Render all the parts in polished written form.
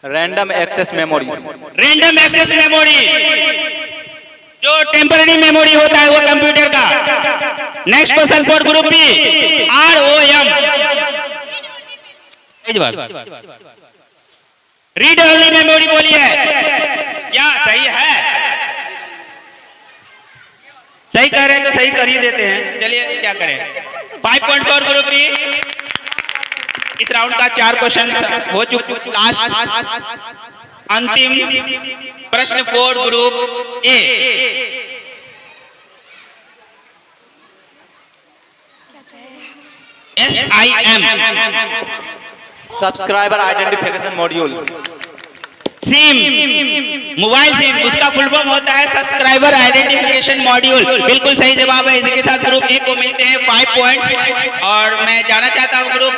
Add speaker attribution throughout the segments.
Speaker 1: Random access memory.
Speaker 2: Random access memory, जो temporary memory होता है वो कंप्यूटर का। Next question for group B, ROM। Read only memory बोलिए, क्या सही है? सही कह रहे हैं तो सही कर ही देते हैं, चलिए क्या करें। 5 पॉइंट्स फॉर ग्रुप बी। इस राउंड का 4 क्वेश्चन हो चुके। लास्ट अंतिम प्रश्न for group A. SIM,
Speaker 1: subscriber identification module.
Speaker 2: SIM, mobile SIM, उसका फुल फॉर्म होता है सब्सक्राइबर आइडेंटिफिकेशन मॉड्यूल। बिल्कुल सही जवाब है। इसी के साथ ग्रुप ए को मिलते हैं 5 पॉइंट्स। और मैं जाना चाहता हूं ग्रुप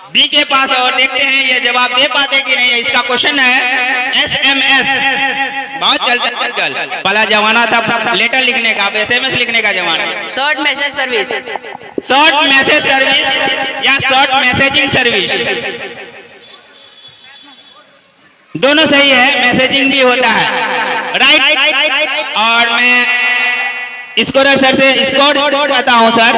Speaker 2: बी के पास और देखते हैं ये जवाब दे पाते कि नहीं। इसका क्वेश्चन है SMS। बहुत चलता है आजकल, पहला जमाना था लेटर लिखने का, अब SMS लिखने का जमाना।
Speaker 3: Short message service,
Speaker 2: short message service या शॉर्ट मैसेजिंग सर्विस, दोनों सही है। मैसेजिंग भी होता है, राइट। और मैं स्कोरर सर से स्कोर करता हूं सर।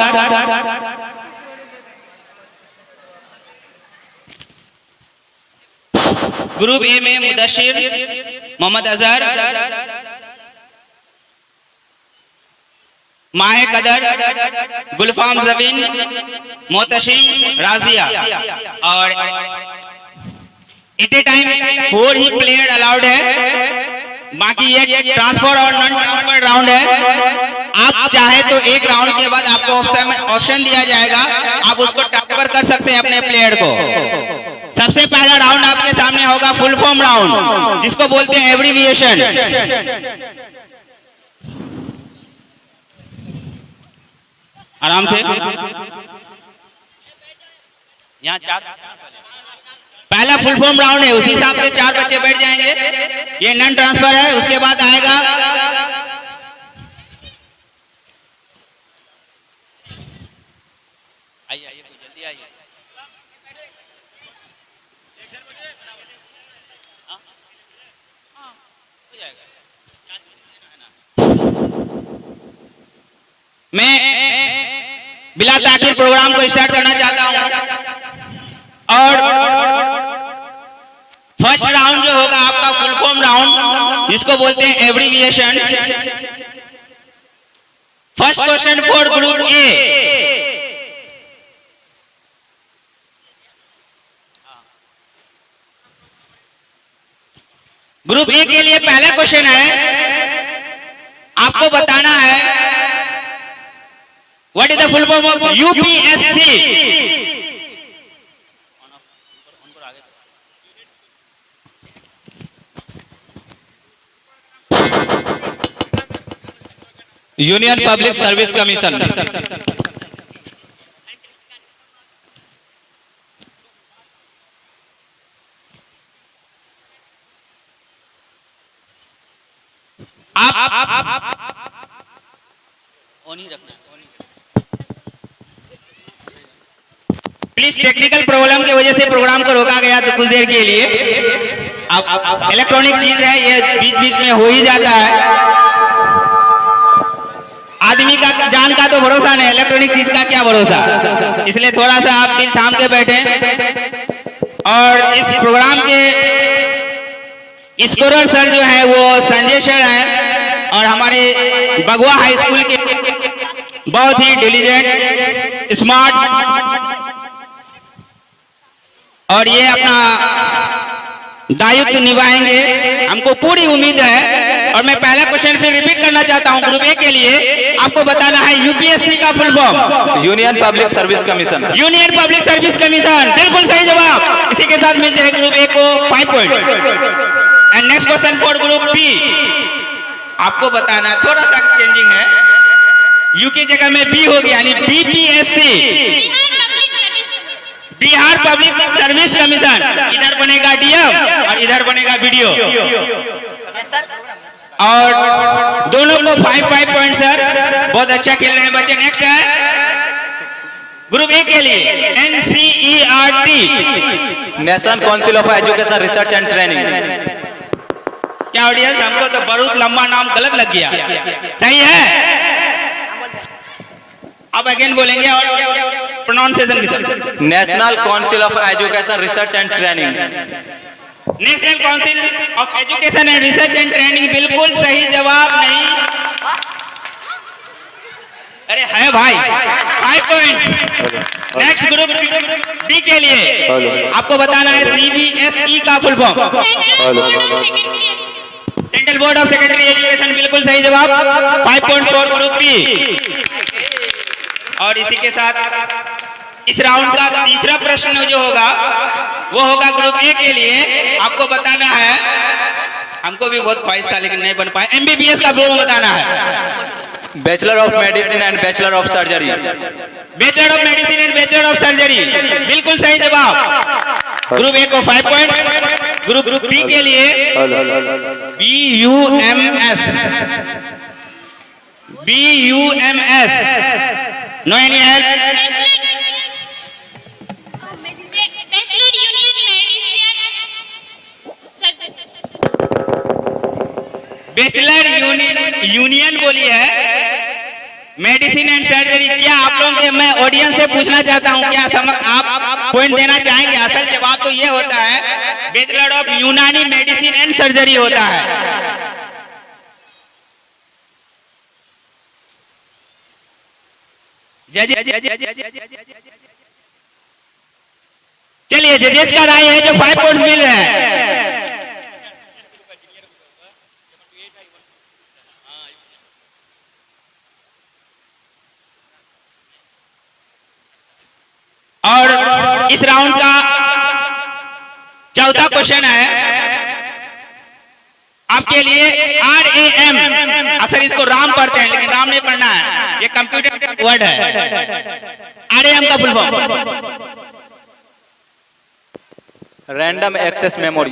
Speaker 2: ग्रुप ए में मुदस्सिर, मोहम्मद अजहर, माहे कदर, गुलफाम जबीन, मोहतशिम, राजिया। और एट ए टाइम 4 ही प्लेयर अलाउड है। बाकी ये ट्रांसफर और नॉन ट्रांसफर राउंड है। आप चाहे तो एक राउंड के बाद आपको ऑप्शन दिया जाएगा, आप उसको ट्रांसफर कर सकते हैं अपने प्लेयर को। सबसे पहला राउंड आपके सामने होगा फुल फॉर्म राउंड, जिसको बोलते हैं एब्रीविएशन। आराम से यहाँ 4 पहला फुल फॉर्म राउंड है, उसी हिसाब से 4 बच्चे बैठ जाएंगे। ये नॉन ट्रांसफर है। उसके बाद आएगा आइए जल्दी आइए। मैं बिला ताखिर प्रोग्राम को स्टार्ट करना चाहता हूं। और फर्स्ट राउंड जो होगा आपका फुल फॉर्म राउंड, जिसको बोलते हैं abbreviation. First question for group A. Group A के लिए पहला क्वेश्चन है, आपको बताना है what is the full form of UPSC।
Speaker 1: Union public service commission.
Speaker 2: आप ऑन ही रखना है। प्लीज, टेक्निकल प्रॉब्लम की वजह से प्रोग्राम को रोका गया तो कुछ देर के लिए। अब इलेक्ट्रॉनिक चीज है, ये बीच बीच में हो ही जाता है। आदमी का जान का तो भरोसा नहीं, इलेक्ट्रॉनिक चीज का क्या भरोसा। इसलिए थोड़ा सा आप दिल थाम के बैठे। और इस प्रोग्राम के स्कोरर सर जो है वो संजय सर हैं, और हमारे बगवा हाई स्कूल के बहुत ही डिलीजेंट, स्मार्ट, और ये अपना दायित्व निभाएंगे, हमको पूरी उम्मीद है। और मैं पहला क्वेश्चन फिर रिपीट करना चाहता हूं ग्रुप ए के लिए। आपको बताना है UPSC का full form
Speaker 1: union public service commission.
Speaker 2: Union public service commission, बिल्कुल सही जवाब। इसी के साथ मिलते हैं ग्रुप ए को 5 points. And next question for group B. आपको बताना थोड़ा सा चेंजिंग है, यू की जगह में बी होगी, यानी BPSC, Bihar public service commission. इधर बनेगा DM और इधर बनेगा वीडियो। और दोनों को 5-5 पॉइंट सर। बहुत अच्छा खेल रहे हैं बच्चे। नेक्स्ट है ग्रुप ए के लिए NCERT,
Speaker 1: national council of education research and training.
Speaker 2: क्या ऑडियंस, हमको तो बहुत लंबा नाम गलत लग गया। सही है, अब अगेन बोलेंगे और प्रोनाउंसिएशन के साथ।
Speaker 1: National council of education research and training.
Speaker 2: National council of education and research and training बिल्कुल सही जवाब नहीं। अरे है भाई, 5 पॉइंट्स। नेक्स्ट ग्रुप बी के लिए आपको बताना है CBSE का full form. Central board of secondary education, बिल्कुल सही जवाब, 5 पॉइंट्स फॉर ग्रुप बी। और इसी के साथ इस राउंड का तीसरा प्रश्न जो होगा वो होगा ग्रुप ए के लिए। आपको बताना है, हमको भी बहुत ख्वाहिश था लेकिन नहीं बन पाया, MBBS का फॉर्म बताना है।
Speaker 1: Bachelor of medicine and bachelor of surgery.
Speaker 2: Bachelor of medicine and bachelor of surgery, बिल्कुल सही जवाब। ग्रुप ए को 5 पॉइंट। ग्रुप बी के लिए BUMS, no any help.
Speaker 3: Bachelor union medicine surgery.
Speaker 2: Union बोली है, मेडिसिन एंड सर्जरी। क्या आप लोगों के, मैं ऑडियंस से पूछना चाहता हूं, क्या आप पॉइंट देना चाहेंगे? असल जवाब तो ये होता है बैचलर ऑफ यूनानी मेडिसिन एंड सर्जरी होता है। चलिए जजेस का राय है जो 5 पॉइंट्स मिल रहे हैं। और इस राउंड का चौथा क्वेश्चन है आपके लिए RAM। अक्सर इसको राम पढ़ते हैं लेकिन राम नहीं पढ़ना है, ये कंप्यूटर वर्ड है। RAM का full form
Speaker 1: random access memory.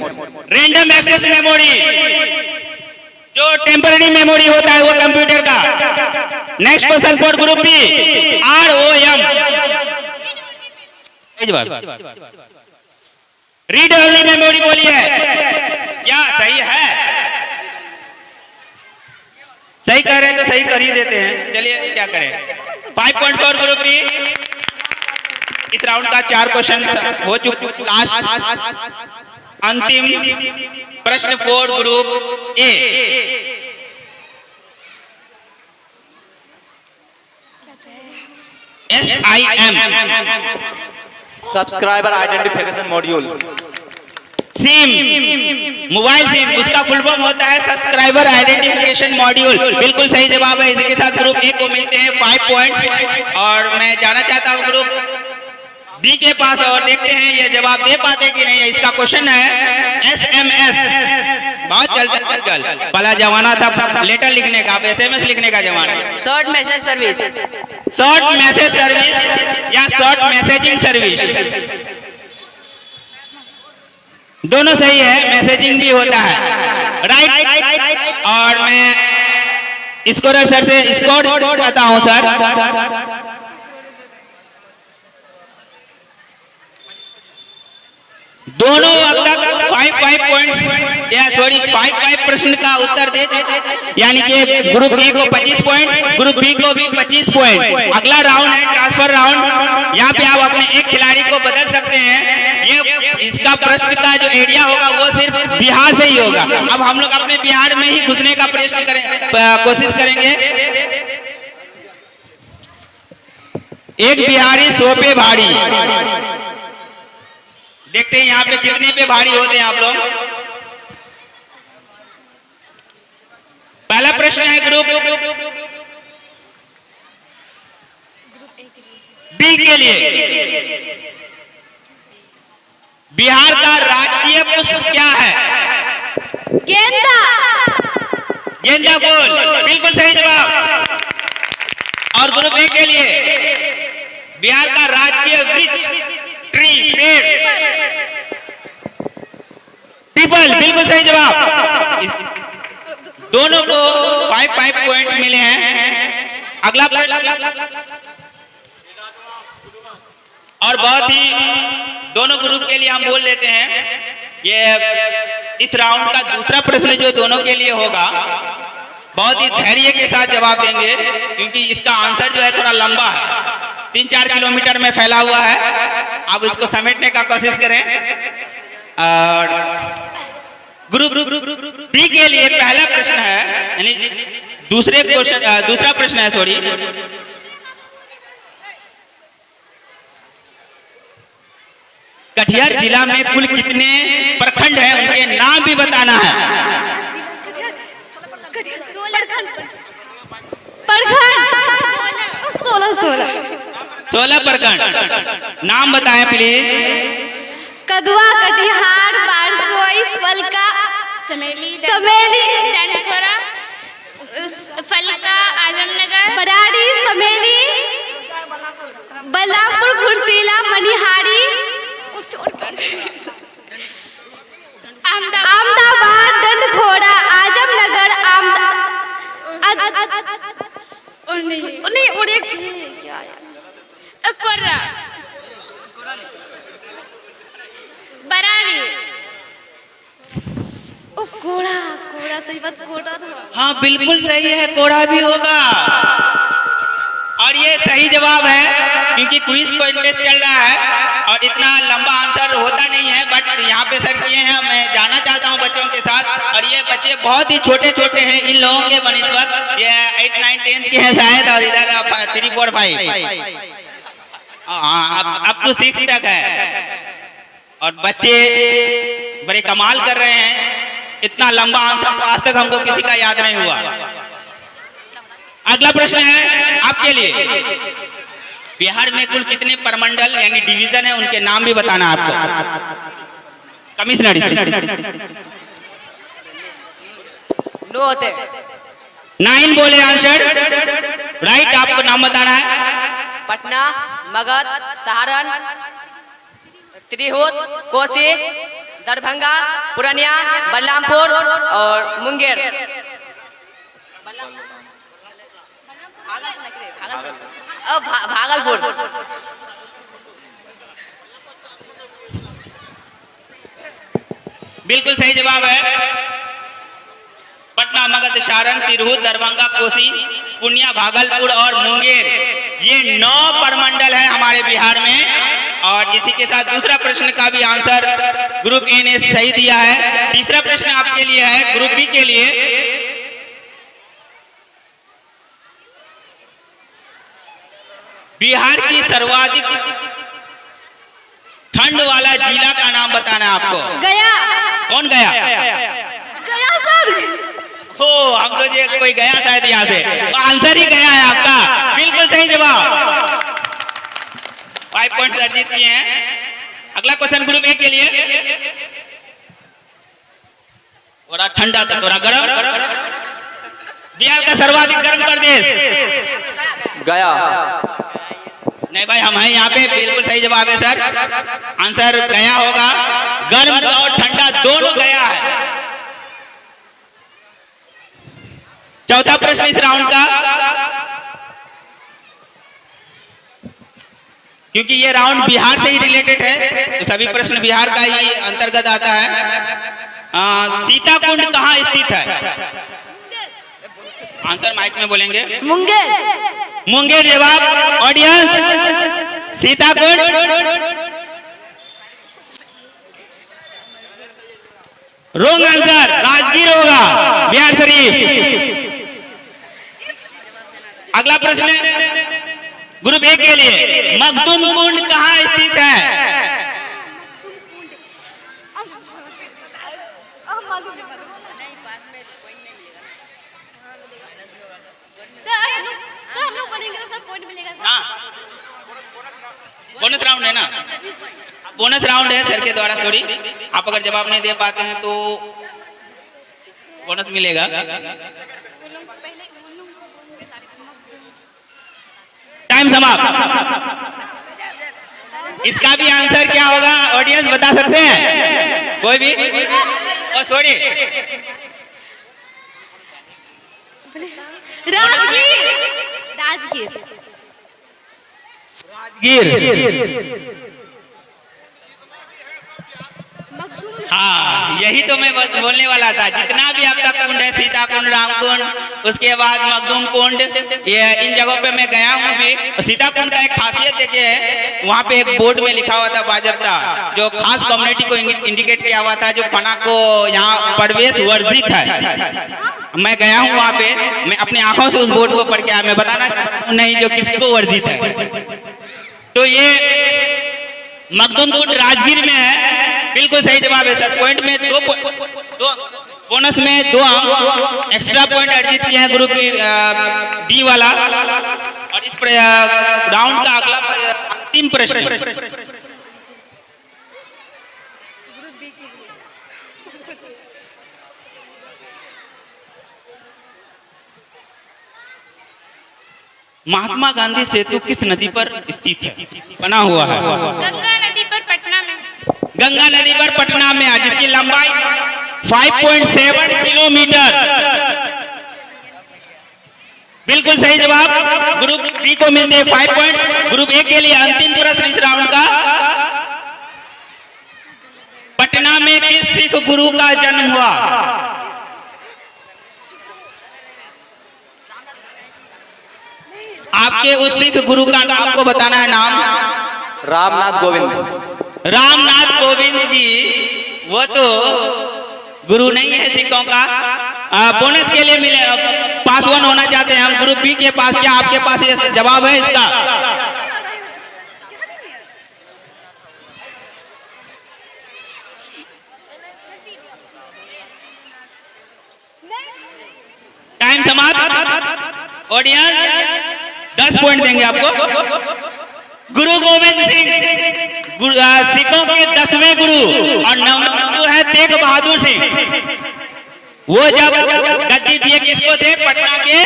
Speaker 2: Random access memory, जो टेम्पररी मेमोरी होता है वो कंप्यूटर का। Next question for group B, ROM। Read only memory बोली है, क्या सही है? सही कह रहे हैं तो सही कर ही देते हैं, चलिए क्या करें। 5 पॉइंट्स फॉर ग्रुप बी। इस राउंड का 4 क्वेश्चन हो चुके, लास्ट अंतिम प्रश्न for group A. SIM,
Speaker 1: subscriber identification module.
Speaker 2: SIM, mobile SIM, उसका फुल फॉर्म होता है सब्सक्राइबर आइडेंटिफिकेशन मॉड्यूल, बिल्कुल सही जवाब है। इसी के साथ ग्रुप ए को मिलते हैं 5 पॉइंट्स। और मैं जाना चाहता हूं ग्रुप बी के पास और देखते हैं ये जवाब दे पाते कि नहीं। इसका क्वेश्चन है SMS। बहुत चलता आजकल, पहला जमाना था लेटर लिखने का, अब SMS लिखने का जमाना।
Speaker 4: Short message service,
Speaker 2: short message service या शॉर्ट मैसेजिंग सर्विस, दोनों सही है, मैसेजिंग भी होता है, राइट। और मैं स्कोरर सर से स्कोर करता हूं सर। दोनों अब तक 5 पॉइंट्स या सॉरी 5 प्रश्न का उत्तर दे, यानी कि ग्रुप ए को 25 पॉइंट, ग्रुप बी को भी 25 पॉइंट। अगला राउंड है ट्रांसफर राउंड, यहाँ पे आप अपने एक खिलाड़ी को बदल सकते हैं। ये इसका प्रश्न का जो एरिया होगा वो सिर्फ बिहार से ही होगा। अब हम लोग अपने बिहार में ही घुसने का कोशिश करेंगे। एक बिहारी 100 पे भारी, देखते हैं यहाँ पे कितने पे भारी होते हैं आप लोग। पहला प्रश्न है ग्रुप बी के लिए, बिहार का राजकीय पुष्प क्या है?
Speaker 4: गेंदा।
Speaker 2: गेंदा फूल, बिल्कुल सही जवाब। और ग्रुप ए के लिए, बिहार का राजकीय वृक्ष, ट्री, पेड़, पीपल, बिल्कुल सही जवाब। दोनों को 5 पॉइंट्स मिले हैं। अगला प्रश्न और बहुत ही दोनों ग्रुप के लिए हम बोल देते हैं, ये इस राउंड का दूसरा प्रश्न जो दोनों के लिए होगा, बहुत ही धैर्य के साथ जवाब देंगे, क्योंकि इसका आंसर जो है थोड़ा लंबा है, 3-4 किलोमीटर में फैला हुआ है। आप इसको समेटने का कोशिश करें। और ग्रुप बी के लिए पहला प्रश्न है, यानी दूसरा प्रश्न है, सॉरी। कटिहार जिला में कुल कितने प्रखंड हैं, उनके नाम भी बताना है।
Speaker 4: प्रखंड 16
Speaker 2: प्रखंड। नाम बताएं प्लीज।
Speaker 4: कदुआ, कटिहार, बारसोई, फलका,
Speaker 3: समेली,
Speaker 4: समेली,
Speaker 3: फलका, आजमनगर,
Speaker 4: बराड़ी, समेली, बलरामपुर, खुर्सीला, मनिहारी, अहमदाबाद, डंडखोरा, आजमनगर,
Speaker 3: बरारी।
Speaker 4: कोड़ा सही बात, कोड़ा था।
Speaker 2: हाँ बिल्कुल सही है, कोड़ा भी होगा। और ये सही जवाब है, क्योंकि क्विज कॉन्टेस्ट चल रहा है और इतना लंबा आंसर होता नहीं है, बट यहाँ पे सर किए हैं। मैं जाना चाहता हूँ बच्चों के साथ, और ये बच्चे बहुत ही छोटे छोटे हैं इन लोगों के बनिस्बत। ये 8, 9, 10 के हैं शायद, और इधर 3, 4, 5 अप टू 6 तक है। और बच्चे बड़े कमाल कर रहे हैं। इतना लंबा आंसर आज तक हमको किसी का याद नहीं हुआ। अगला प्रश्न है आपके लिए, बिहार में कुल कितने प्रमंडल यानी डिवीजन है, उनके नाम भी बताना आपको। कमिश्नर 9 बोले आंसर राइट। आपको नाम बताना है।
Speaker 5: पटना, मगध, सहारन, त्रिहुत, कोसी, दरभंगा, पूर्णिया, बलरामपुर और मुंगेर। भागलपुर।
Speaker 2: बिल्कुल सही जवाब है। पटना, मगध, सारण, तिरहुत, दरभंगा, कोसी, पूर्णिया, भागलपुर और मुंगेर, ये 9 प्रमंडल है हमारे बिहार में। और इसी के साथ दूसरा प्रश्न का भी आंसर ग्रुप ए ने सही दिया है। तीसरा प्रश्न आपके लिए है ग्रुप बी के लिए। बिहार की सर्वाधिक ठंड वाला जिला का नाम बताना है आपको।
Speaker 4: गया।
Speaker 2: कौन गया?
Speaker 4: गया सर।
Speaker 2: हो, हम सोचे कोई गया शायद यहाँ से, तो आंसर ही गया है आपका। बिल्कुल सही जवाब। 5 पॉइंट्स अर्जित किए हैं। अगला क्वेश्चन ग्रुप ए के लिए। थोड़ा ठंडा था, थोड़ा गर्म। बिहार का सर्वाधिक गर्म प्रदेश
Speaker 1: गया।
Speaker 2: नहीं भाई, हम हैं यहाँ पे। बिल्कुल सही जवाब है सर, आंसर गया होगा। गर्म और ठंडा दोनों गया है। चौथा प्रश्न इस राउंड का, क्योंकि ये राउंड बिहार से ही रिलेटेड है, तो सभी प्रश्न बिहार का ही अंतर्गत आता है। सीताकुंड कहाँ स्थित है? आंसर माइक में बोलेंगे।
Speaker 4: मुंगेर।
Speaker 2: मुंगेर जवाब। Audience, Sitakund wrong answer, Rajgir होगा, बिहार शरीफ। अगला प्रश्न ग्रुप ए के लिए, मखदूम कुंड कहाँ स्थित है?
Speaker 4: सर हम लोग बनेंगे तो सर पॉइंट मिलेगा सर।
Speaker 2: हाँ, बोनस राउंड है ना, बोनस राउंड है सर के द्वारा। सॉरी, आप अगर जवाब नहीं दे पाते हैं तो बोनस मिलेगा। टाइम समाप्त। इसका भी आंसर क्या होगा ऑडियंस बता सकते हैं? कोई भी? और सॉरी,
Speaker 4: राजगीर। राजगीर।
Speaker 2: गिर। हाँ, यही तो मैं बस बोलने वाला था। जितना भी अब तक कुंड है, सीता कुंड, राम कुंड, उसके बाद मखदूम कुंड, ये इन जगहों पे मैं गया हूँ भी। सीता कुंड का एक खासियत देखिए है, वहाँ पे एक बोर्ड में लिखा हुआ था बाजबता, जो खास कम्युनिटी को इंडिकेट किया हुआ था, जो फना को यहाँ प्रवेश वर्जित है। मैं गया हूँ वहाँ पे, मैं अपनी आंखों से उस बोर्ड को पढ़ के आया। मैं बताना चाहता हूँ नहीं जो किसको वर्जित है। तो ये मखदूम कुंड राजगीर में है। बिल्कुल सही जवाब है सर। पॉइंट में दो बोनस में 2 अंक एक्स्ट्रा पॉइंट अर्जित किए हैं ग्रुप डी वाला। और इस राउंड का अगला अंतिम प्रश्न महात्मा गांधी सेतु किस नदी पर स्थित है, बना हुआ है?
Speaker 3: गंगा नदी पर पटना में।
Speaker 2: गंगा नदी पर पटना में है, जिसकी लंबाई 5.7 किलोमीटर। बिल्कुल सही जवाब। ग्रुप बी को मिलते हैं 5 पॉइंट। ग्रुप ए के लिए अंतिम प्रश्न इस राउंड का, पटना में किस सिख गुरु का जन्म हुआ? आपके उस सिख गुरु का आपको बताना है नाम।
Speaker 1: रामनाथ गोविंद।
Speaker 2: रामनाथ गोविंद जी वो तो गुरु नहीं है सिखों का। बोनस के लिए मिले, पास 1 होना चाहते हैं हम। ग्रुप बी के पास क्या आपके पास ये जवाब है इसका? टाइम समाप्त। ऑडियंस 10 पॉइंट देंगे आपको। गुरु गोविंद सिंह सिखों के 10वें गुरु और 9वें गुरु है तेग बहादुर सिंह। वो जब गद्दी दिए किसको थे? पटना के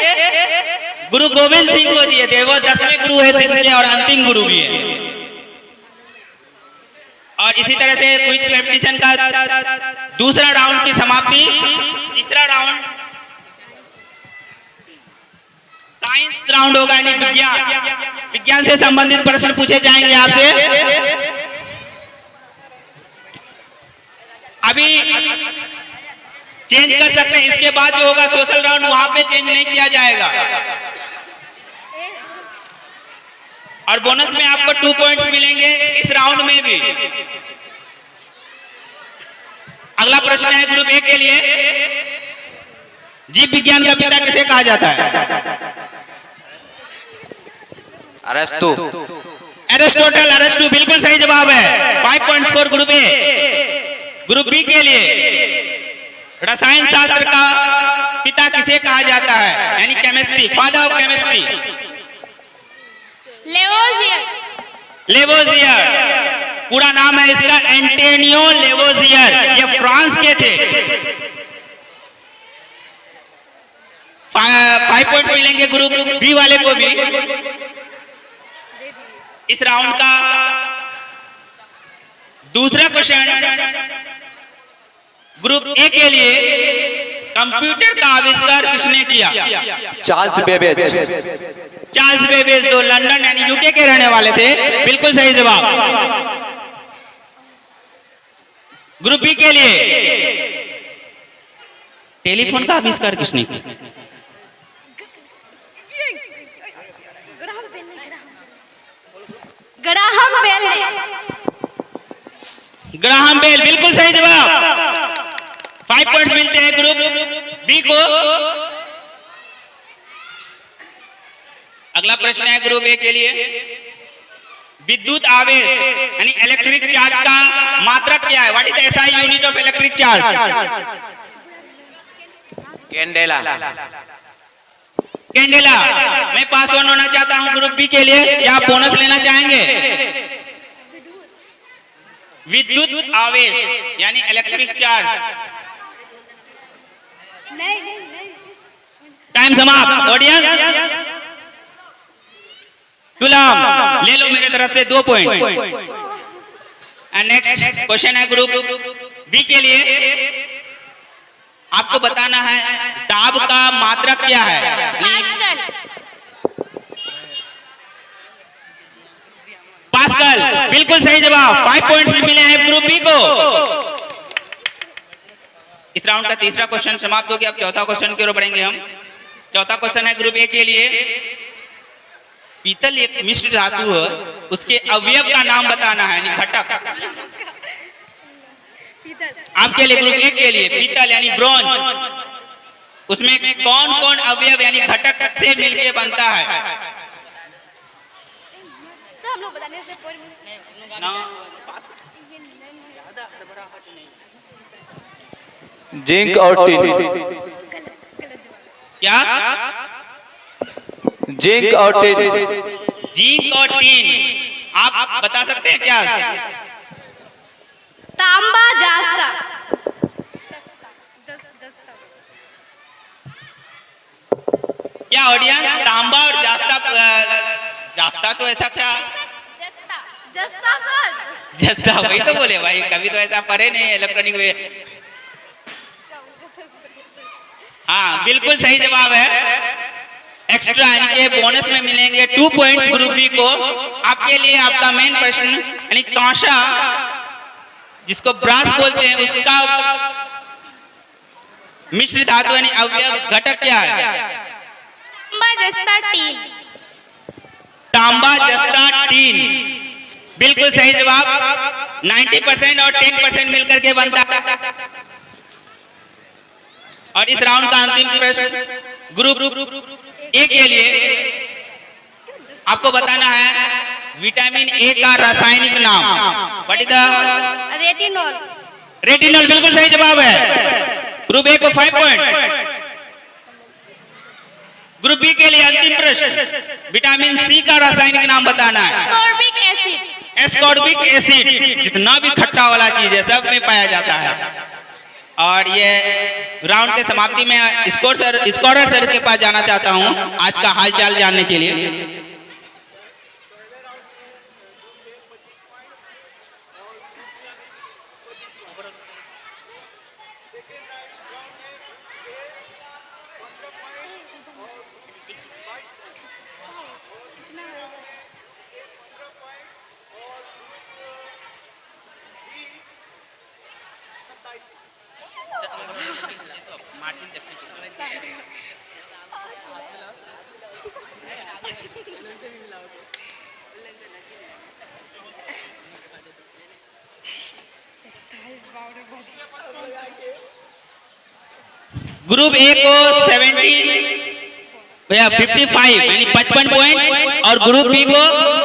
Speaker 2: गुरु गोविंद सिंह को दिए थे। वो 10वें गुरु है सिख के और अंतिम गुरु भी है। और इसी तरह से क्विज कंपटीशन का दूसरा राउंड की समाप्ति। तीसरा राउंड साइंस राउंड होगा, यानी विज्ञान से संबंधित प्रश्न पूछे जाएंगे आपसे। अभी चेंज कर सकते हैं, इसके बाद जो होगा सोशल राउंड, वहां पे चेंज नहीं किया जाएगा। और बोनस में आपको 2 पॉइंट्स मिलेंगे इस राउंड में भी। अगला प्रश्न है ग्रुप ए के लिए, जीव विज्ञान का पिता किसे कहा जाता है?
Speaker 5: अरस्तु।
Speaker 2: एरिस्टोटल, अरस्तु बिल्कुल सही जवाब है। 5 point score group A. Group B के लिए रसायन शास्त्र का पिता किसे कहा जाता है, यानी chemistry, father of chemistry?
Speaker 3: Lavoisier.
Speaker 2: Lavoisier पूरा नाम है इसका, एंटोनियो लेवोजियर। ये फ्रांस के थे। 5 पॉइंट्स मिलेंगे ग्रुप बी वाले को भी। इस राउंड का दूसरा क्वेश्चन ग्रुप ए के लिए, कंप्यूटर का आविष्कार किसने किया?
Speaker 1: Charles Babbage.
Speaker 2: चार्ल्स बेबेज, दो लंदन यानी यूके के रहने वाले थे। बिल्कुल सही जवाब। ग्रुप बी के लिए टेलीफोन का आविष्कार किसने किया?
Speaker 4: ग्राहम बेल ने।
Speaker 2: ग्राहम बेल बिल्कुल सही जवाब। 5 पॉइंट्स मिलते हैं ग्रुप बी को। अगला प्रश्न है ग्रुप ए के लिए, विद्युत आवेश यानी इलेक्ट्रिक चार्ज का मात्रक क्या है? What is the SI unit of electric charge?
Speaker 5: Candela.
Speaker 2: Candela. मैं पास 1 होना चाहता हूं ग्रुप बी के लिए, क्या आप बोनस लेना चाहेंगे? विद्युत आवेश यानी इलेक्ट्रिक चार्ज। टाइम समाप्त। ऑडियंस गुलाम ले लो मेरे तरफ से 2 पॉइंट। एंड नेक्स्ट क्वेश्चन है ग्रुप बी के लिए, आपको बताना है दाब का मात्रक क्या है?
Speaker 3: पास्कल।
Speaker 2: पास्कल, बिल्कुल सही जवाब। 5 पॉइंट्स मिले हैं ग्रुप बी को। इस राउंड का तीसरा क्वेश्चन समाप्त हो गया। अब चौथा क्वेश्चन की ओर बढ़ेंगे हम। चौथा क्वेश्चन है ग्रुप ए के लिए। पीतल एक मिश्र धातु है, उसके अवयव का नाम बताना है, यानी घटक। आपके लिए ग्रुप ए के लिए पीतल यानी ब्रॉन्ज, उसमें कौन कौन अवयव यानी घटक से मिलके बनता है?
Speaker 4: सर हम लोग बताने से पॉइंट
Speaker 2: ना
Speaker 1: जिंक और टिन।
Speaker 2: क्या?
Speaker 1: जिंक और टिन।
Speaker 2: जिंक और टीन। आप बता सकते हैं क्या?
Speaker 4: तांबा जास्ता।
Speaker 2: क्या ऑडियंस तांबा और जास्ता? जास्ता तो ऐसा क्या?
Speaker 4: जस्ता सर।
Speaker 2: जस्ता वही तो बोले भाई, कभी तो ऐसा पढ़े नहीं इलेक्ट्रॉनिक में। हाँ बिल्कुल सही जवाब है। एक्स्ट्रा यानी कि बोनस में मिलेंगे 2 पॉइंट्स ग्रुप बी को। आपके लिए आपका मेन प्रश्न यानी कांसा, जिसको ब्रास बोलते हैं, उसका मिश्र धातु यानी अवयव घटक क्या है?
Speaker 3: तांबा जस्ता टीन।
Speaker 2: तांबा जस्ता टीन, बिल्कुल सही जवाब। 90% और 10% मिलकर के बनता है। और इस राउंड का अंतिम प्रश्न ग्रुप ए के लिए आपको बताना है विटामिन ए का रासायनिक नाम। What is the?
Speaker 4: Retinol.
Speaker 2: Retinol, बिल्कुल सही जवाब है। ग्रुप ए को 5 पॉइंट। ग्रुप बी के लिए अंतिम प्रश्न विटामिन सी का रासायनिक नाम बताना है।
Speaker 3: Ascorbic acid.
Speaker 2: एस्कॉर्बिक एसिड, जितना भी खट्टा वाला चीज है सब में पाया जाता है। और ये राउंड के समाप्ति में स्कोरर सर के पास जाना चाहता हूं आज का हालचाल जानने के लिए। ग्रुप ए को 55 यानी 55 पॉइंट और ग्रुप बी को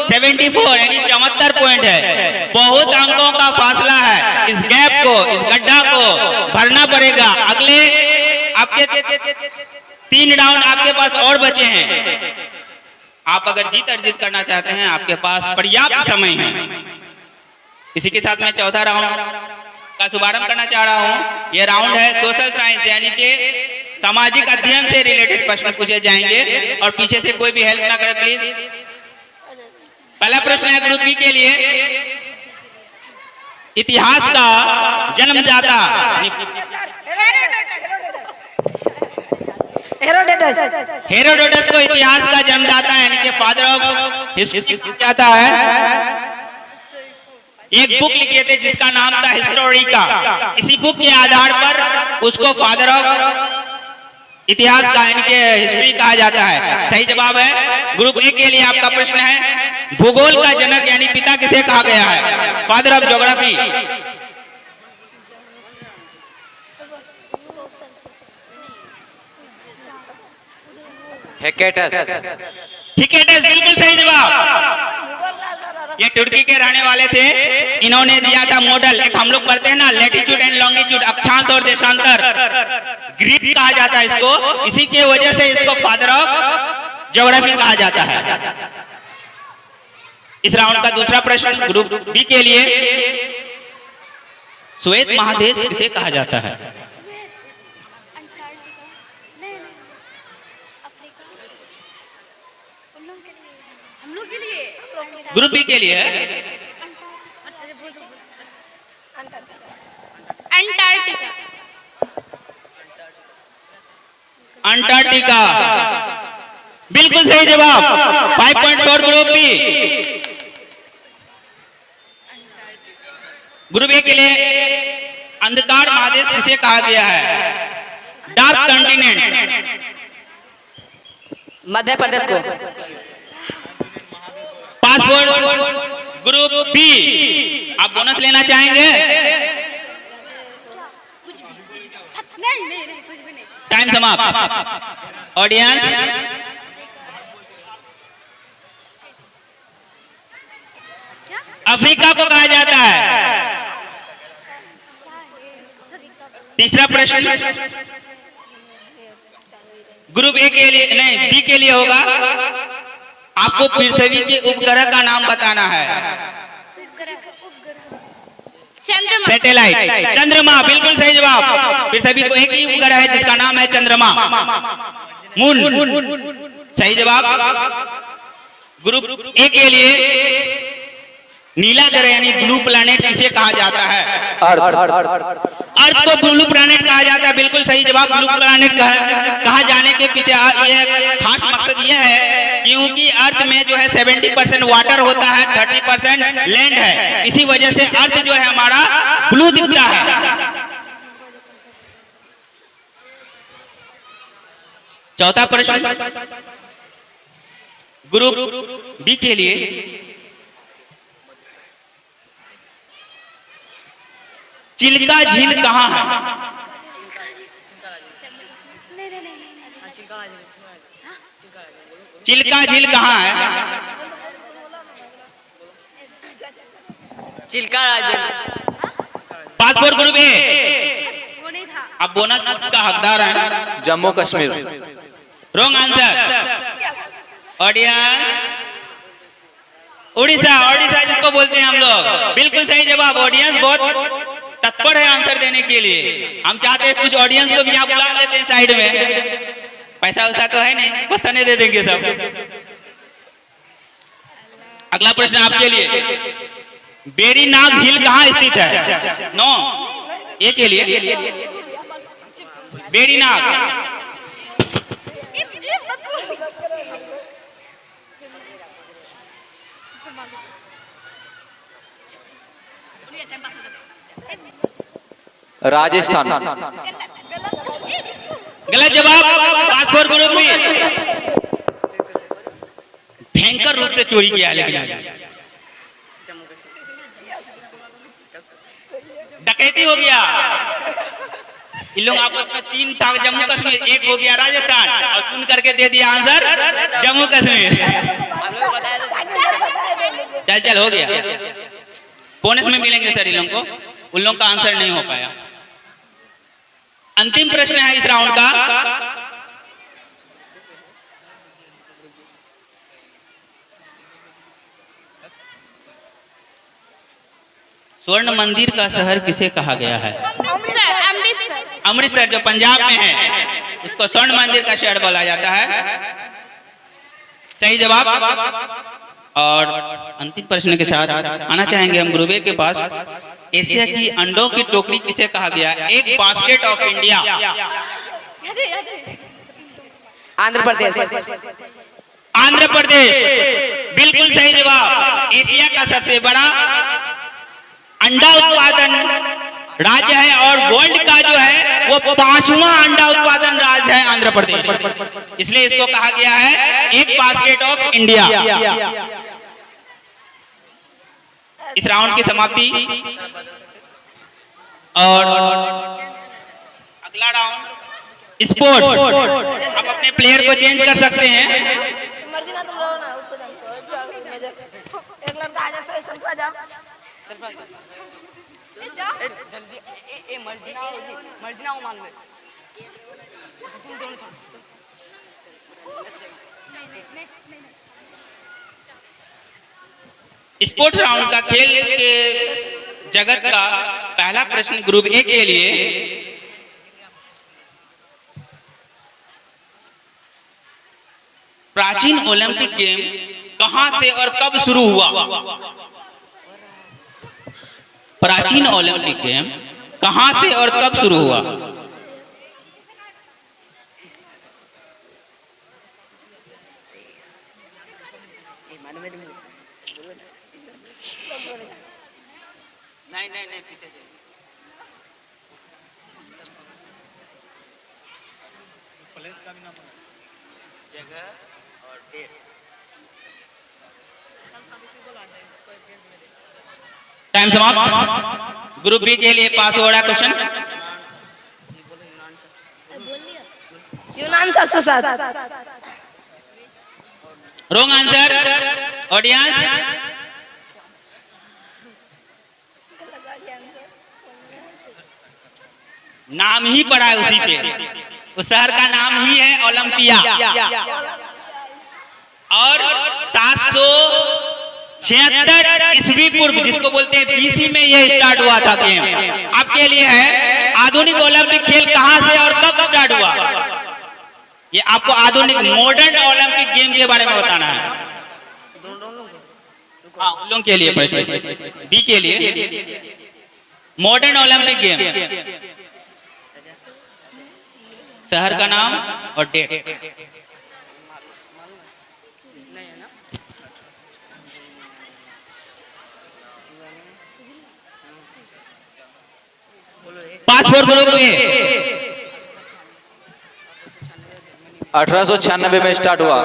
Speaker 2: 74 यानी 74 पॉइंट है। बहुत अंकों का फासला है। इस गैप को, इस गड्ढा को भरना पड़ेगा। अगले आपके 3 राउंड आपके पास और बचे हैं। आप अगर जीत अर्जित करना चाहते हैं, आपके पास पर्याप्त समय है। इसी के साथ मैं चौथा राउंड का शुभारंभ करना चाह रहा हूं। यह राउंड है सोशल साइंस यानी कि सामाजिक अध्ययन से रिलेटेड प्रश्न पूछे जाएंगे और पीछे से कोई भी हेल्प ना करे प्लीज। पहला प्रश्न है ग्रुप बी के लिए। इतिहास का जन्मदाता हेरोडोटस को इतिहास का जन्मदाता यानी कि फादर ऑफ हिस्ट्री कहा जाता है। एक बुक लिखे थे जिसका नाम था हिस्टोरिका। इसी बुक के आधार पर उसको फादर ऑफ इतिहास का यानी कि हिस्ट्री कहा जाता है। सही जवाब है। ग्रुप ए के लिए आपका प्रश्न है भूगोल का जनक यानी पिता किसे कहा गया है? Father of geography.
Speaker 5: Hecataeus.
Speaker 2: Hecataeus, बिल्कुल सही जवाब। ये तुर्की के रहने वाले थे। इन्होंने दिया था मॉडल। एक हम लोग पढ़ते हैं ना लैटिट्यूड एंड लॉन्गिट्यूड, अक्षांश और देशांतर, ग्रीक कहा जाता है इसको। इसी के वजह से इसको फादर ऑफ ज्योग्राफी कहा जाता है। इस राउंड का दूसरा प्रश्न ग्रुप बी के लिए। श्वेत महादेश किसे कहा जाता है? ग्रुप बी के लिए है
Speaker 3: अंटार्कटिका।
Speaker 2: अंटार्कटिका, बिल्कुल सही जवाब। 5.4 ग्रुप बी। ग्रुप ए के लिए अंधकार महादेश किसे कहा गया है? Dark continent.
Speaker 5: मध्य प्रदेश को।
Speaker 2: पासवर्ड ग्रुप बी, आप बोनस लेना चाहेंगे?
Speaker 4: नहीं नहीं नहीं कुछ भी नहीं।
Speaker 2: टाइम समाप्त। ऑडियंस, अफ्रीका को कहा जाता है। तीसरा प्रश्न ग्रुप ए के लिए नहीं, बी के लिए होगा। आपको पृथ्वी के उपग्रह का नाम बताना है।
Speaker 3: चंद्रमा।
Speaker 2: सैटेलाइट, चंद्रमा, बिल्कुल सही जवाब। पृथ्वी को एक ही उपग्रह है जिसका नाम है चंद्रमा, मून। सही जवाब। ग्रुप ए के लिए नीला ग्रह यानी ब्लू प्लैनेट किसे कहा जाता है? अर्थ को ब्लू प्लैनेट कहा जाता है, बिल्कुल सही जवाब। ब्लू प्लैनेट कहा जाने के पीछे ये खास मकसद ये है क्योंकि अर्थ में जो है 70% वाटर होता है, 30% लैंड है। इसी वजह से अर्थ जो है हमारा ब्लू दिखता है। चौथा प्रश्न ग्रुप बी के लिए चिल्का झील कहाँ है? चिल्का झील कहाँ है?
Speaker 5: चिल्का राज्य।
Speaker 2: पासपोर्ट ग्रुप ए,
Speaker 4: वो नहीं था।
Speaker 2: अब बोनस का हकदार है।
Speaker 1: Jammu Kashmir.
Speaker 2: Wrong answer. Audience, Orissa, Orissa जिसको बोलते हैं हम लोग, बिल्कुल सही जवाब। ऑडियंस बहुत तत्पर है आंसर देने के लिए। हम चाहते हैं कुछ ऑडियंस को भी यहाँ बुला लेते हैं साइड में। पैसा वैसा तो है नहीं, क्वेश्चन दे देंगे सब। अगला प्रश्न आपके लिए, बेरीनाग झील कहाँ स्थित है? नो, ए के लिए बेरीनाग।
Speaker 1: राजस्थान।
Speaker 2: गलत जवाब। पासपोर्ट ग्रुप में भयंकर रूप से चोरी किया है, लेकिन डकैती हो गया। इन लोग आपस में 3 था, जम्मू कश्मीर, एक हो गया राजस्थान, और सुन करके दे दिया आंसर जम्मू कश्मीर। चल चल हो गया। बोनस में मिलेंगे सर इन लोगों को, उन लोगों का आंसर नहीं हो पाया। अंतिम प्रश्न है इस राउंड का। स्वर्ण मंदिर का शहर किसे कहा गया है?
Speaker 3: अमृतसर। अमृतसर।
Speaker 2: अमृतसर जो पंजाब में है, उसको स्वर्ण मंदिर का शहर बोला जाता है। सही जवाब। और अंतिम प्रश्न के साथ आना चाहेंगे हम ग्रुप ए के पास। एशिया की अंडों की टोकरी किसे कहा गया? एक basket of India.
Speaker 5: Andhra Pradesh.
Speaker 2: Andhra Pradesh, बिल्कुल सही जवाब। एशिया का सबसे बड़ा अंडा उत्पादन राज्य है और वर्ल्ड का जो है वो 5वां अंडा उत्पादन राज्य है आंध्र प्रदेश। इसलिए इसको कहा गया है एक बास्केट ऑफ इंडिया। इस राउंड की समाप्ति और अगला राउंड स्पोर्ट्स। आप अपने प्लेयर को चेंज कर सकते हैं।
Speaker 6: मर्जी ना तुम रहो ना, उसको एक लड़का आ जाए, संतरा जाओ।
Speaker 5: मर्जी ना हो मान ले। तुम दोनों थोड़ा
Speaker 2: स्पोर्ट्स राउंड का खेल के जगत का पहला प्रश्न ग्रुप ए के लिए। प्राचीन ओलंपिक गेम कहां से और कब शुरू हुआ? प्राचीन ओलंपिक गेम कहां से और कब शुरू हुआ? नहीं नहीं नहीं, टाइम समाप्त। ग्रुप बी के लिए पास हो रहा क्वेश्चन।
Speaker 6: यूनान 707।
Speaker 2: Wrong answer. ऑडियंस नाम ही पड़ा है उसी पे, उस शहर का नाम ही है ओलंपिया। और 776 ईस्वी पूर्व, जिसको बोलते हैं बीसी में यह स्टार्ट हुआ था गेम। आपके लिए है आधुनिक ओलंपिक खेल कहां से और कब स्टार्ट हुआ। ये आपको आधुनिक मॉडर्न ओलंपिक गेम के बारे में बताना है। हाँ, उन लोगों के लिए प्रश्न, बी के लिए मॉडर्न ओलंपिक गेम, शहर का नाम और date. Pass for group A.
Speaker 1: 1896 में स्टार्ट हुआ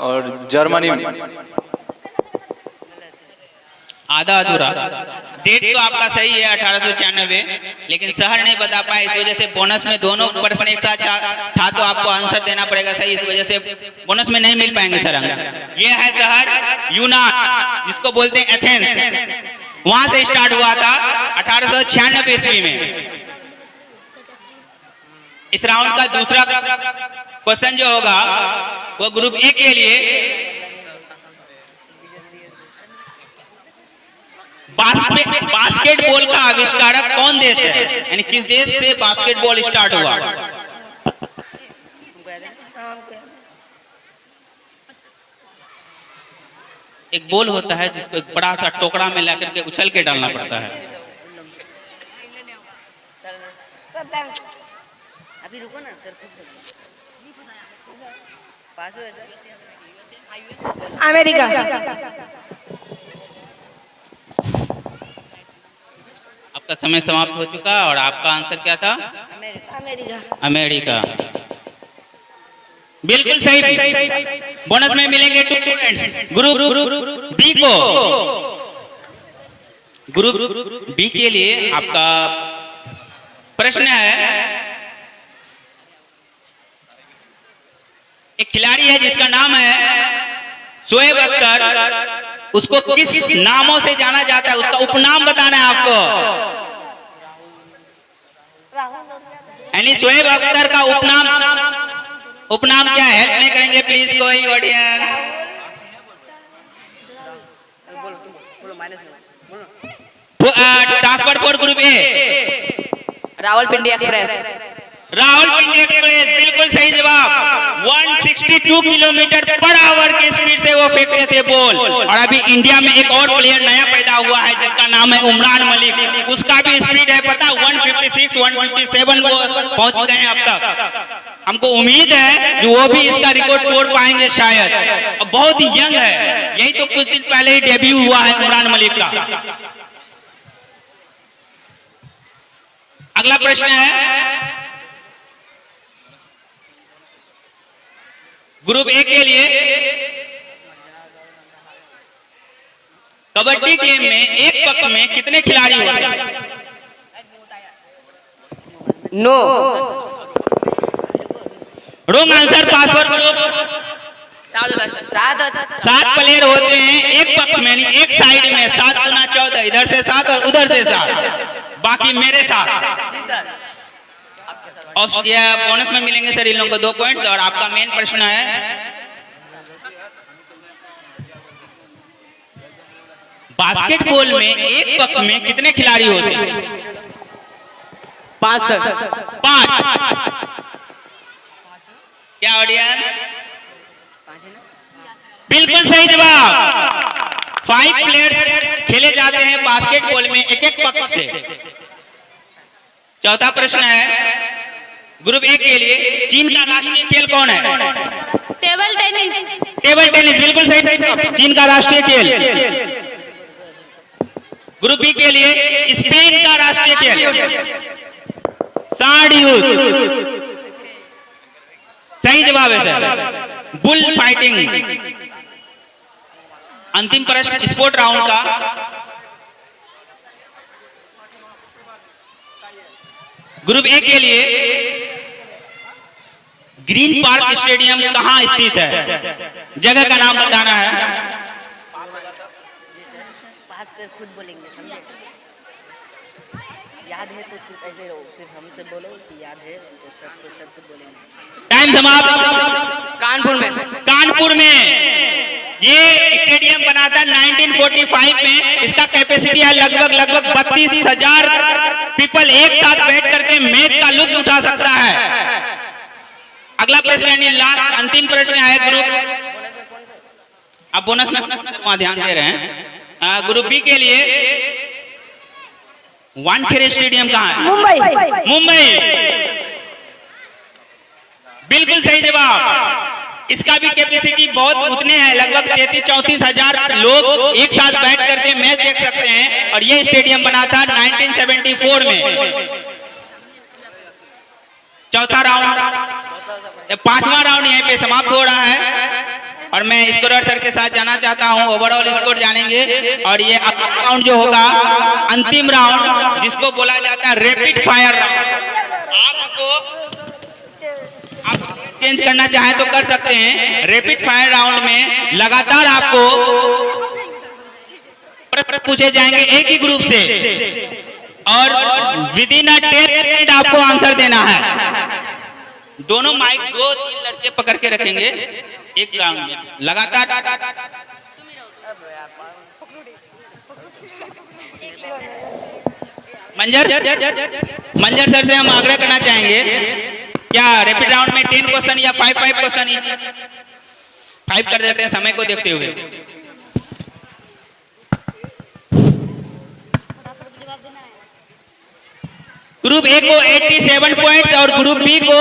Speaker 1: और जर्मनी में।
Speaker 2: आधा अधूरा। डेट तो आपका सही है 1896, लेकिन शहर नहीं बता पाए, इस वजह से बोनस में दोनों प्रश्न एक साथ था तो आपको आंसर देना पड़ेगा सही, इस वजह से बोनस में नहीं मिल पाएंगे सर अंक। ये है शहर यूनान, जिसको बोलते हैं एथेंस। वहां से स्टार्ट हुआ था 1896 ईस्वी में। इस राउंड का दूसरा क्वेश्चन जो होगा वो ग्रुप ए के लिए बास्केटबॉल का आविष्कारक कौन देश है, यानी किस देश से बास्केटबॉल स्टार्ट हुआ। एक बॉल होता है जिसको एक बड़ा सा टोकरा में लाकर के उछल के डालना पड़ता है।
Speaker 5: अभी रुको ना सर, पास हो सर।
Speaker 6: अमेरिका।
Speaker 2: आपका समय समाप्त हो चुका और आपका आंसर क्या था।
Speaker 6: अमेरिका।
Speaker 2: अमेरिका बिल्कुल सही। बोनस में मिलेंगे 2 पॉइंट्स ग्रुप बी को। ग्रुप बी के लिए आपका प्रश्न है, एक खिलाड़ी है जिसका नाम है शोएब अख्तर, उसको किस नामों से जाना जाता है, उसका उपनाम बताना है आपको। यानी शोएब अख्तर का उपनाम क्या है, हेल्प नहीं करेंगे प्लीज कोई audience. Transfer for group A.
Speaker 5: Rawalpindi express.
Speaker 2: Rawalpindi express बिल्कुल सही जवाब। 162 किलोमीटर पर आवर की स्पीड से वो फेंकते थे बॉल। और अभी इंडिया में एक और प्लेयर नया पैदा हुआ है जिसका नाम है उमरान मलिक, उसका भी स्पीड है पता 156 157 वो पहुंच गए हैं अब तक। हमको उम्मीद है कि वो भी इसका रिकॉर्ड तोड़ पाएंगे शायद, और बहुत ही यंग है, यही तो कुछ दिन पहले ही डेब्यू हुआ है उमरान मलिक का। अगला प्रश्न है ग्रुप ए के लिए, कबड्डी गेम में एक पक्ष में कितने खिलाड़ी होते हैं।
Speaker 5: No.
Speaker 2: Wrong answer. Pass for group 7 player होते हैं एक पक्ष में, यानी एक साइड में 7 गुना 14, इधर से 7 और उधर से 7, बाकी मेरे साथ। बोनस में मिलेंगे सर इन लोगों को 2 पॉइंट्स। और आपका मेन प्रश्न है, बास्केटबॉल में एक पक्ष में कितने खिलाड़ी होते हैं।
Speaker 5: 5 सर।
Speaker 2: 5। क्या ऑडियंस, बिल्कुल सही जवाब। 5 प्लेयर्स खेले जाते हैं बास्केटबॉल में एक एक पक्ष से। चौथा प्रश्न है ग्रुप ए के लिए, चीन का राष्ट्रीय खेल कौन है।
Speaker 3: Table tennis.
Speaker 2: टेबल टेनिस बिल्कुल सही, चीन का राष्ट्रीय खेल। ग्रुप बी के लिए, स्पेन का राष्ट्रीय खेल सांड यूथ। जवाब है सर, बुल फाइटिंग। अंतिम प्रश्न स्पोर्ट राउंड का, ग्रुप ए के लिए ग्रीन पार्क स्टेडियम कहां स्थित है? जगह का नाम बताना है।
Speaker 5: पास से खुद बोलेंगे, समझे? याद है तो ऐसे रहो, सिर्फ हमसे बोलो कि याद है तो सब खुद बोलेंगे।
Speaker 2: टाइम समाप्त।
Speaker 5: कानपुर में।
Speaker 2: कानपुर में ये स्टेडियम बना था 1945 में। इसका कैपेसिटी है लगभग 32,000 पीपल एक साथ बैठ करके मैच का लुत्फ उठा सकता है। अगला प्रश्न यानी लास्ट अंतिम प्रश्न है ग्रुप, अब बोनस में वहां ध्यान दे रहे हैं। ग्रुप बी के लिए वानखेड़े स्टेडियम कहाँ है? मुंबई। बिल्कुल सही जवाब। इसका भी कैपेसिटी बहुत उतने हैं, लगभग 33-34 हजार लोग एक साथ बैठ करके मैच देख सकते हैं। और ये स्टेडियम बना था 1974 में। चौथा राउंड, पांचवा राउंड यहीं पे समाप्त हो रहा है और मैं स्कोरर सर के साथ जाना चाहता हूं। ओवरऑल स्कोर जानेंगे और ये राउंड जो होगा अंतिम राउंड, जिसको बोला जाता है रैपिड फायर राउंड। आप चेंज करना चाहें तो कर सकते हैं। रैपिड फायर राउंड में लगातार आपको पूछे जाएंगे एक ही ग्रुप से और विद इन अ 10 मिनट आपको आंसर देना है। दोनों माइक 2-3 लड़के पकड़ के रखेंगे एक राउंड में लगातार। मंजर सर से हम आग्रह करना चाहेंगे, क्या रैपिड राउंड में 10 क्वेश्चन या 5 क्वेश्चन ईच 5 कर देते हैं समय को देखते हुए। ग्रुप ए को 87 पॉइंट्स और ग्रुप बी को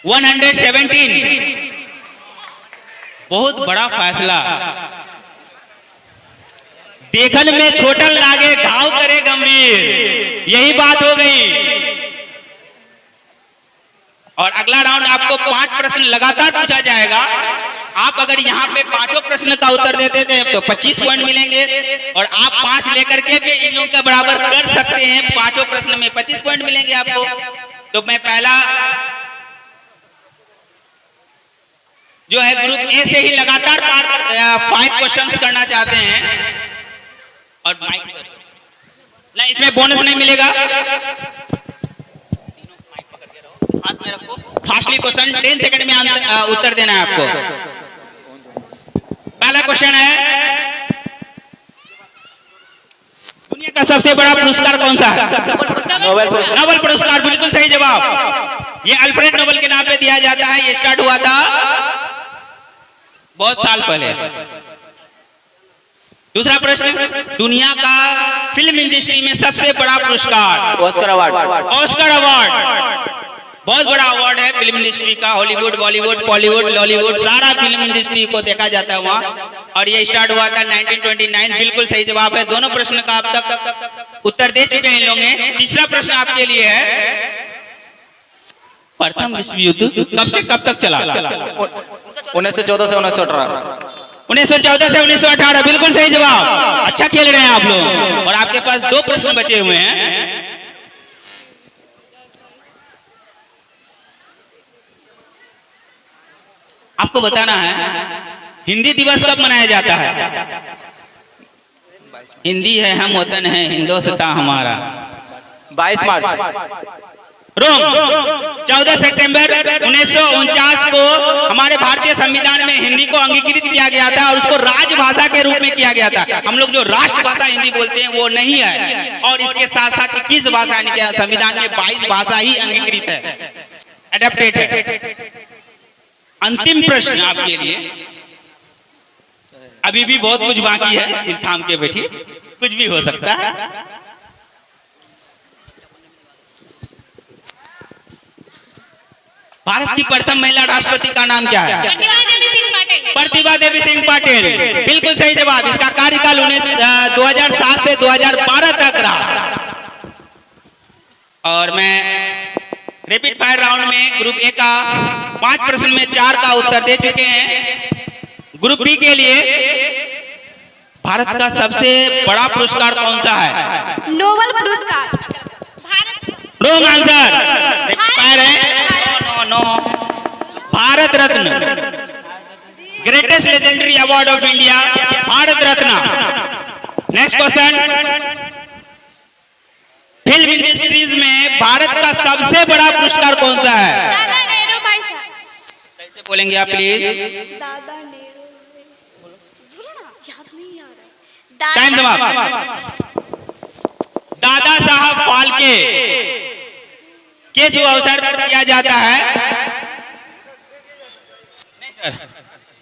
Speaker 2: 117। बहुत बड़ा फैसला। देखन में छोटन लागे घाव करे गंभीर, यही बात हो गई। और अगला राउंड आपको 5 प्रश्न लगातार पूछा जाएगा। आप अगर यहाँ पे 5 प्रश्न का उत्तर देते थे तो 25 पॉइंट मिलेंगे और आप 5 लेकर के भी इन लोगों का बराबर कर सकते हैं। 5 प्रश्न में 25 पॉइंट मिलेंगे आपको। तो मैं पहला जो है ग्रुप ए से ही लगातार 5 क्वेश्चंस करना चाहते हैं और माइक नहीं, इसमें बोनस नहीं मिलेगा। हाथ में रखो, फास्टली क्वेश्चन 10 सेकंड में उत्तर देना है आपको। पहला क्वेश्चन है, दुनिया का सबसे बड़ा पुरस्कार कौन सा है? नोबेल पुरस्कार। बिल्कुल सही जवाब। ये अल्फ्रेड नोबेल के नाम पे दिया जाता है। ये स्टार्ट हुआ था बहुत साल पहले। दूसरा प्रश्न, दुनिया का फिल्म इंडस्ट्री में सबसे बड़ा पुरस्कार?
Speaker 1: Oscar award.
Speaker 2: ऑस्कर अवार्ड बहुत बड़ा अवार्ड है फिल्म इंडस्ट्री का। हॉलीवुड, बॉलीवुड, बॉलीवुड, लॉलीवुड, सारा फिल्म इंडस्ट्री को देखा जाता है वहाँ। और ये स्टार्ट हुआ था 1929। बिल्कुल सही जवाब है। दोनों प्रश्न का आप तक उत्तर दे चुके हैं इन लोगों ने। तीसरा प्रश्न आपके लिए है, प्रथम विश्व युद्ध कब से कब तक चला?
Speaker 1: 1914 से 1918।
Speaker 2: 1914 से 1918। बिल्कुल सही जवाब। अच्छा खेल रहे हैं आप लोग। और आपके पास 2 प्रश्न बचे हुए हैं। आपको बताना है हिंदी दिवस कब मनाया जाता है? हिंदी है हम वतन है, हिंदुस्तान हमारा।
Speaker 1: 22 मार्च।
Speaker 2: रोम। 14 सितंबर 1949 को हमारे भारतीय संविधान में हिंदी को अंगीकृत किया गया था और उसको राजभाषा के रूप में किया गया था। हम लोग जो राष्ट्रभाषा हिंदी बोलते हैं वो नहीं है। और इसके साथ साथ 21 भाषा संविधान में 22 भाषा ही अंगीकृत है, एडेप्टेड है। अंतिम प्रश्न आपके लिए, अभी भी बहुत कुछ बाकी है, दिल थाम के बैठिए, कुछ भी हो सकता है। भारत की प्रथम महिला राष्ट्रपति का नाम क्या है? प्रतिभा देवी सिंह पाटिल। बिल्कुल सही जवाब। इसका कार्यकाल 2007 से 2012 तक रहा। और मैं रैपिड फायर राउंड में ग्रुप ए का 5 प्रश्न में 4 का उत्तर दे चुके हैं। ग्रुप बी के लिए भारत का सबसे बड़ा पुरस्कार कौन सा है?
Speaker 4: नोबेल पुरस्कार। Bharat.
Speaker 2: Wrong answer. Rapid fire है। No Bharat Ratna, greatest legendary award of India, Bharat Ratna. Next question, film industries में भारत का सबसे बड़ा पुरस्कार कौन सा है?
Speaker 3: दादा नेहरू भाई साहब।
Speaker 2: कैसे बोलेंगे आप प्लीज?
Speaker 4: दादा नेहरू। बोलो ना, याद नहीं आ रहा है।
Speaker 2: टाइम समाप्त। दादा साहब फाल्के के शुभ अवसर पर किया जाता है।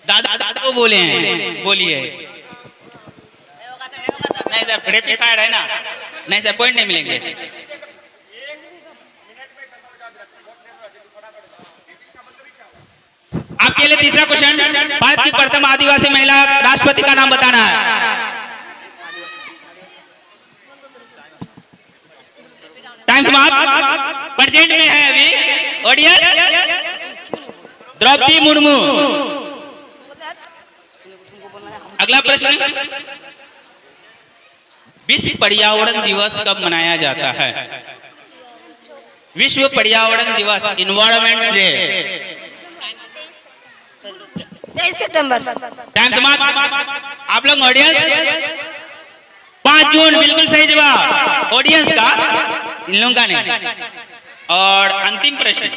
Speaker 2: दादा दादा को बोले हैं, बोलिए। नहीं सर, रैपिड फायर है ना, नहीं सर पॉइंट नहीं मिलेंगे। आपके लिए तीसरा क्वेश्चन, भारत की प्रथम आदिवासी महिला राष्ट्रपति का नाम बताना है। टाइम समाप्त। प्रेजेंट में है अभी ऑडियंस द्रौपदी मुर्मू। अगला प्रश्न, विश्व पर्यावरण दिवस कब मनाया जाता है? विश्व पर्यावरण दिवस, इन्वायरमेंट डे।
Speaker 6: 23 सितंबर।
Speaker 2: टाइम समाप्त। आप लोग ऑडियंस 5 जून, बिल्कुल सही जवाब ऑडियंस का, इन लोगों का नहीं। और अंतिम प्रश्न,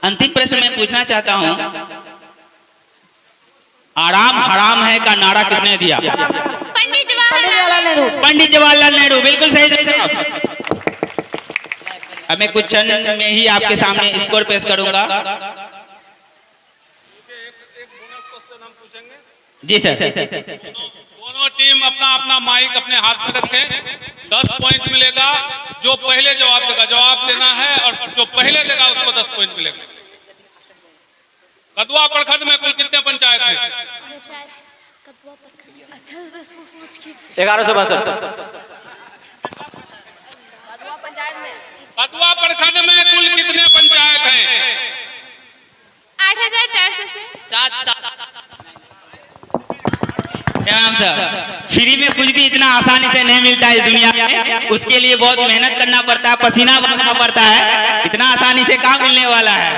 Speaker 2: अंतिम प्रश्न मैं पूछना चाहता हूं, आराम हराम है का नारा किसने दिया?
Speaker 3: पंडित जवाहरलाल नेहरू।
Speaker 2: पंडित जवाहरलाल नेहरू, बिल्कुल सही जवाब। अब मैं कुछ क्षण में ही आपके सामने स्कोर पेश करूंगा। जी सर।
Speaker 7: दोनों टीम अपना अपना माइक अपने हाथ में रखें। 10 पॉइंट मिलेगा जो पहले जवाब देगा, जवाब देना है, और जो पहले देगा उसको 10 पॉइंट मिलेगा। कदवा प्रखंड में कुल कितने पंचायत हैं?
Speaker 1: 1162।
Speaker 7: कदवा प्रखंड में कुल कितने पंचायत हैं?
Speaker 3: 8407।
Speaker 2: फ्री में कुछ भी इतना आसानी से नहीं मिलता है इस दुनिया में, उसके लिए बहुत मेहनत करना पड़ता है, पसीना बहाना पड़ता है। इतना आसानी से कहाँ मिलने वाला है?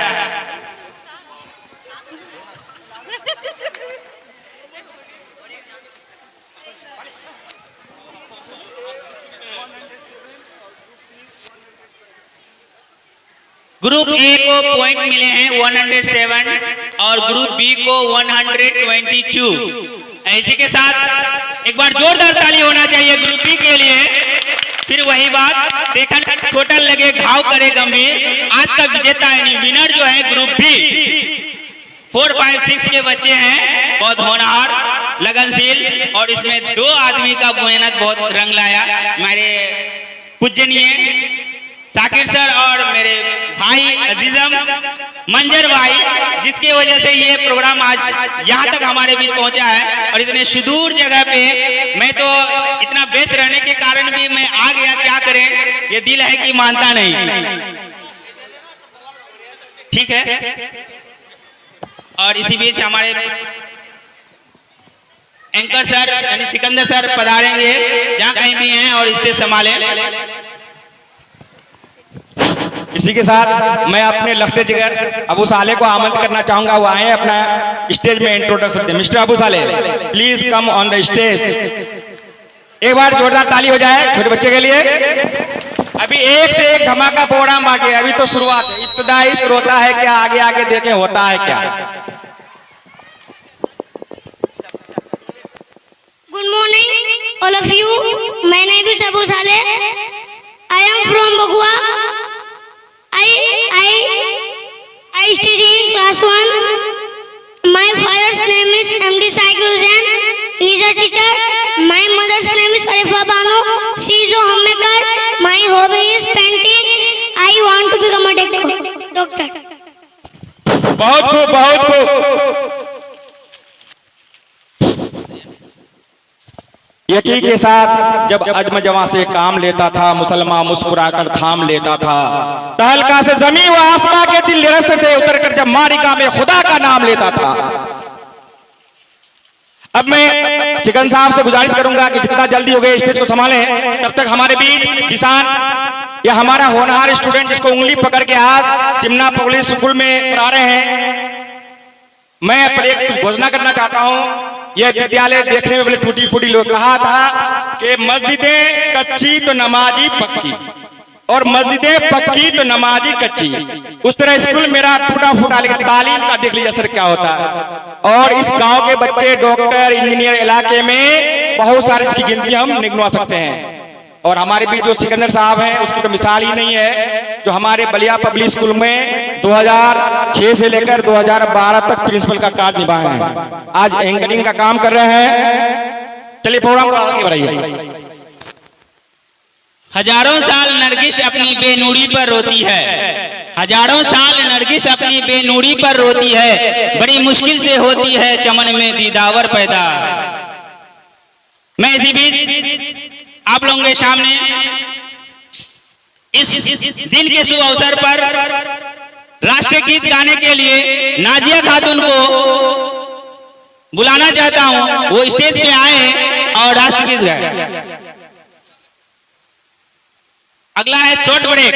Speaker 2: ग्रुप ए को पॉइंट मिले हैं 107 और ग्रुप बी को 122। इसी के साथ एक बार जोरदार ताली होना चाहिए ग्रुप बी के लिए। फिर वही बात, देखा टोटल लगे घाव करे गंभीर। आज का विजेता यानी विनर जो है ग्रुप बी, 4, 5, 6 के बच्चे हैं, बहुत होनहार, लगनशील, और इसमें 2 आदमी का मेहनत बहुत रंग लाया। हमारे पूजनीय साकिर सर और मेरे भाई अजीजम मंजर भाई, जिसके वजह से ये प्रोग्राम आज यहाँ तक हमारे बीच पहुँचा है। और इतने सुदूर जगह पे मैं तो इतना व्यस्त रहने के कारण भी मैं आ गया, क्या करें, ये दिल है कि मानता नहीं। ठीक है। और इसी बीच हमारे एंकर सर यानी सिकंदर सर पधारेंगे जहाँ कहीं भी हैं और स्टेज संभालें।
Speaker 8: इसी के साथ मैं अपने लखते जिगर अबू साले को आमंत्रित करना चाहूंगा, वो आए अपना स्टेज में इंट्रोडक्शन दें। मिस्टर अबू साले, please come on the stage. एक बार जोरदार ताली हो जाए छोटे बच्चे के लिए। अभी एक से एक धमाका प्रोग्राम बाकी है, अभी तो शुरुआत है, इब्तिदाई शुरू होता है क्या, आगे आगे देखें होता है क्या।
Speaker 9: Good morning all of you, my name is Abu Saleh, I am from Bagua. I study in class 1. My father's name is MD Saikul Jain. He is a teacher. My mother's name is Arifa Banu. She is a homemaker. My hobby is painting. I want to become a doctor.
Speaker 8: बहुत खूब, बहुत खूब। यकी के साथ जब अजम जवां से काम लेता था, मुसलमान मुस्कुराकर थाम लेता था। तहलका से जमीन व आसमां के दिल निरस्त थे, उतरकर जब मारिका में खुदा का नाम लेता था। अब मैं सिकंद साहब से गुजारिश करूंगा कि जितना जल्दी हो गए स्टेज को संभालें, तब तक हमारे बीच किसान या हमारा होनहार स्टूडेंट जिसको उंगली पकड़ के आज चिमना पब्लिक स्कूल में पढ़ा रहे हैं, मैं पर एक कुछ घोषणा करना चाहता हूं। यह विद्यालय देखने में बड़े टूटी फूटी, लोग कहा था कि मस्जिदें कच्ची तो नमाजी पक्की, और मस्जिदें पक्की तो नमाजी कच्ची। उस तरह स्कूल मेरा टूटा फूटा, लेकिन तालीम का देख लीजिए असर क्या होता है। और इस गांव के बच्चे डॉक्टर, इंजीनियर, इलाके में बहुत सारी इसकी गिनती हम नहीं गिनवा सकते हैं। और हमारे बीच जो सिकंदर साहब हैं, उसकी तो मिसाल ही नहीं है, जो हमारे बलिया पब्लिक स्कूल में 2006 से लेकर 2012 तक प्रिंसिपल का कार्य निभाए हैं, आज एंकरिंग का काम कर रहे हैं। चलिए प्रोग्राम को आगे बढ़ाइए।
Speaker 2: हजारों साल नरगिस अपनी बेनूरी पर रोती है, हजारों साल नरगिस अपनी बेनूरी पर रोती है, बड़ी मुश्किल से होती है चमन में दीदावर पैदा। मैं इसी बीच आप लोगों के सामने इस दिन के शुभ अवसर पर राष्ट्रीय गीत गाने के लिए नाजिया खातून को बुलाना चाहता हूं। वो स्टेज पे आए और राष्ट्रीय गीत गाए। अगला है शॉर्ट ब्रेक।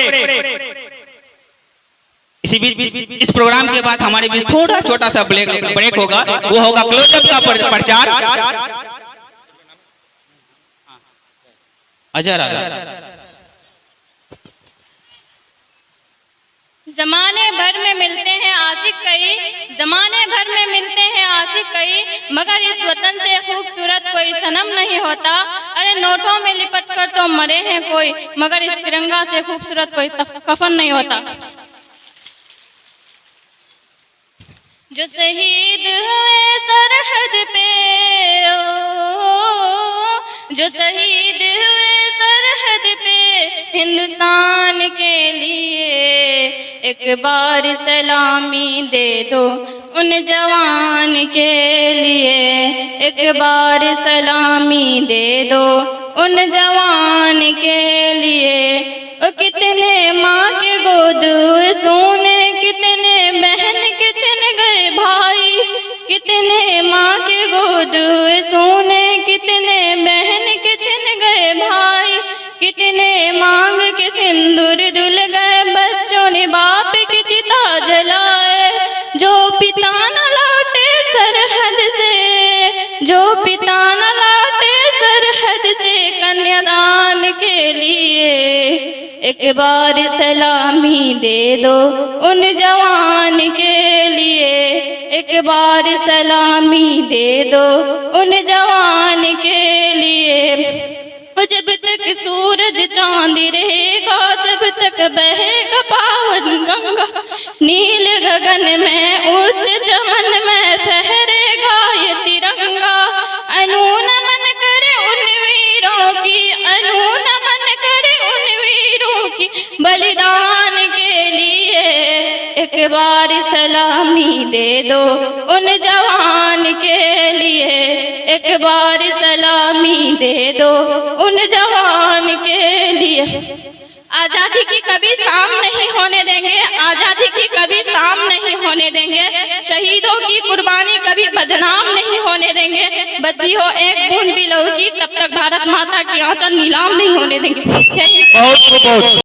Speaker 2: इसी बीच इस प्रोग्राम के बाद हमारे बीच थोड़ा छोटा सा ब्रेक होगा, वो होगा क्लोजअप का प्रचार। अजर
Speaker 3: जमाने भर में मिलते हैं आशिक कई, जमाने भर में मिलते हैं आशिक कई, मगर इस वतन से खूबसूरत कोई सनम नहीं होता। अरे नोटों में लिपट कर तो मरे हैं कोई, मगर इस तिरंगा से खूबसूरत कोई कफन नहीं होता। जो शहीद हुए सरहद पे, जो शहीद हुए सरहद पे हिंदुस्तान के लिए, एक बार सलामी दे दो उन जवान के लिए, एक बार सलामी दे दो उन जवान के लिए। ओ कितने माँ के गोद सोने, कितने बहन के छिन गए भाई, कितने माँ के गोद सोने, कितने बहन के छिन गए भाई, कितने मांग के सिंदूर धुल गए, बच्चों ने बाप की चिता जलाए। जो पिता न लौटे सरहद से, जो पिता न लौटे सरहद से कन्यादान के लिए, एक बार सलामी दे दो उन जवान के लिए, एक बार सलामी दे दो उन जवान के लिए। जब तक सूरज चांद रहेगा, जब तक बहेगा पावन गंगा, नील गगन में उच्च चमन में फहरेगा ये तिरंगा। अनून मन करे उन वीरों की, अनून मन करे उन वीरों की बलिदान के लिए, एक बार सलामी दे दो उन जवान के लिए, एक बार सलामी दे दो उन जवान के लिए। आजादी की कभी शाम नहीं होने देंगे, आजादी की कभी शाम नहीं होने देंगे, शहीदों की कुर्बानी कभी बदनाम नहीं होने देंगे। बची हो एक बूंद भी लहू की, तब तक भारत माता की आंचल नीलाम नहीं होने देंगे। जय हिंद।
Speaker 8: बहुत बहुत